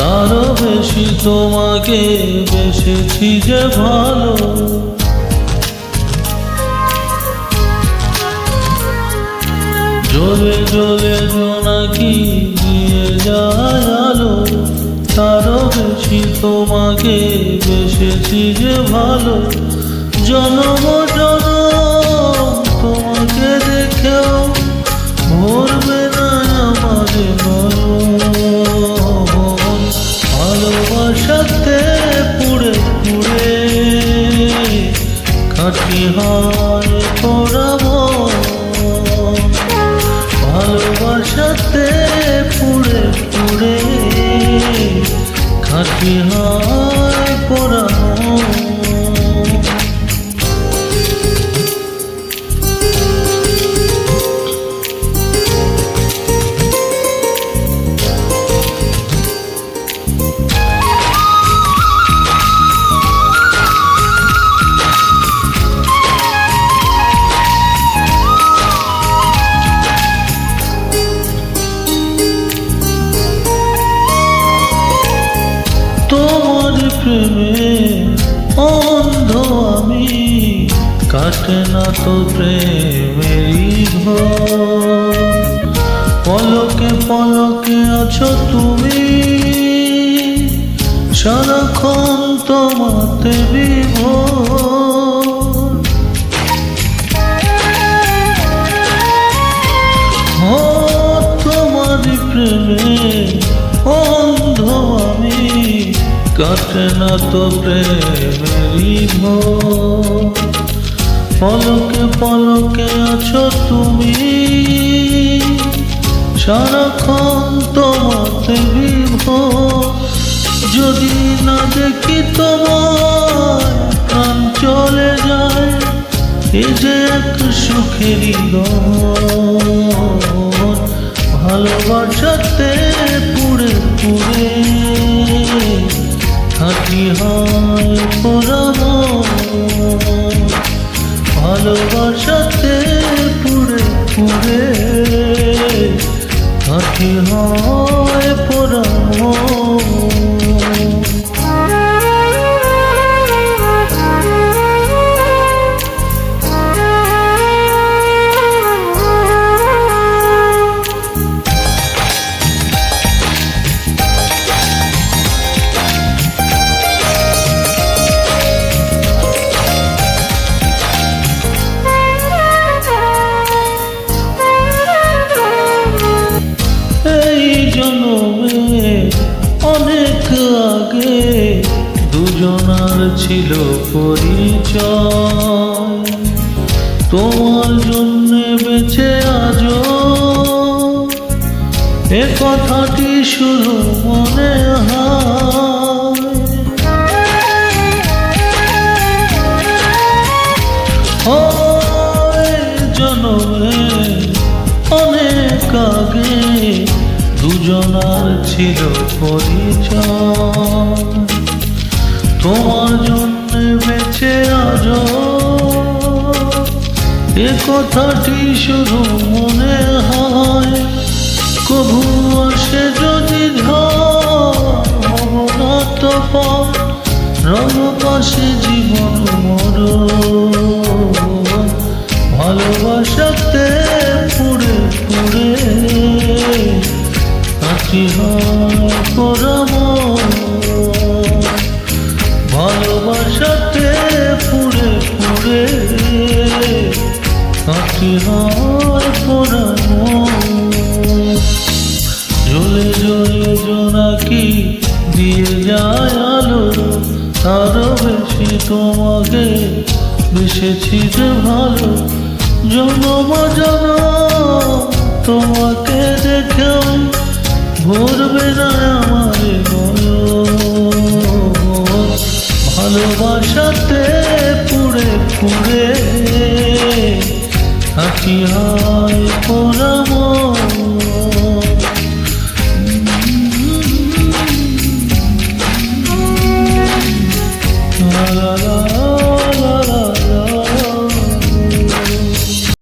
তারও বেশি তোমাকে বেসেছি যে ভালো। জ্বলে জ্বলে জোনাকি দিয়ে যায় আলো, তারও বেশি তোমাকে বেসেছি যে ভালো। জনম জনম তোমাকে দেখেও ভরবে না আমাদের নয়ন। ভালোবাসাতে পুড়ে পুড়ে খাঁটি হয় পোড়া মন। ভালোবাসাতে পুড়ে পুড়ে খাঁটি হয় পোড়া মন। তোমার প্রেমে অন্ধ আমি, কাটে না তো প্রেমেরই ঘর। পলকে পলকে আছো তুমি, সারাক্ষণ তোমাতে বিভোর। তোমার প্রেমে অন্ধ আমি, কাটে না তো প্রেমেরই ভোর। পলকে পলকে আছো তুমি, সারাক্ষণ তোমাতে বিভোর। যদি না দেখি তোমার প্রাণ চলে যায়, এ যে এক সুখেরই গন। ভালোবাসাতে পুড়ে পুড়ে খাঁটি হয় পোড়া মন। ভালোবাসাতে পুড়ে পুড়ে খাঁটি হয় পোড়া মন। অনেক আগে দুজনার ছিল পরিচয়, তোমার জন্যে বেঁচে আজও এ কথাটি শুধু মনে হয়। জন্মে অনেক আগে দুজনার ছিল পরিচয়, তোমার জন্য বেঁচে আজও এ কথাটি শুধু মনে হয়। কভু আসে যদি ঝড় হব না তো পথ, রব পাশে জীবন মরণ। ভালোবাসাতে পুড়ে পুড়ে খাঁটি হয় পোড়া মন। ভালোবাসাতে পুড়ে পুড়ে খাঁটি হয় পোড়া মন। জ্বলে জ্বলে জোনাকি দিয়ে যায় আলো, তারও বেশি তোমাকে বেসেছি যে ভালো। জনম জনম তোমাকে দেখেও ভরবে না আমার নয়ন। ভালোবাসাতে পুড়ে পুড়ে খাঁটি হয় পোড়া